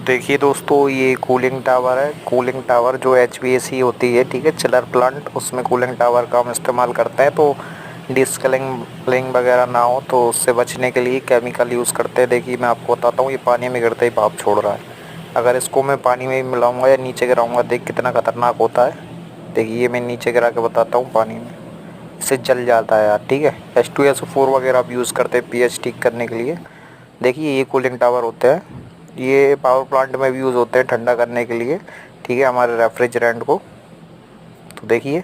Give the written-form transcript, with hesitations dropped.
देखिए दोस्तों, ये कूलिंग टावर है। कूलिंग टावर जो एचवीएसी होती है, ठीक है, चिलर प्लांट, उसमें कूलिंग टावर का हम इस्तेमाल करते हैं। तो डिस्कलिंग वगैरह ना हो तो उससे बचने के लिए केमिकल यूज़ करते हैं। देखिए मैं आपको बताता हूँ, ये पानी में गिरते ही भाप छोड़ रहा है। अगर इसको मैं पानी में मिलाऊंगा या नीचे गिराऊंगा, देख कितना खतरनाक होता है। देखिए मैं नीचे गिरा के बताता हूँ पानी में, इससे जल जाता है यार। ठीक है, H2SO4 वगैरह आप यूज़ करते हैं पीएच ठीक करने के लिए। देखिए ये कूलिंग टावर होते हैं, ये पावर प्लांट में भी यूज़ होते हैं ठंडा करने के लिए, ठीक है, हमारे रेफ्रिजरेंट को। तो देखिए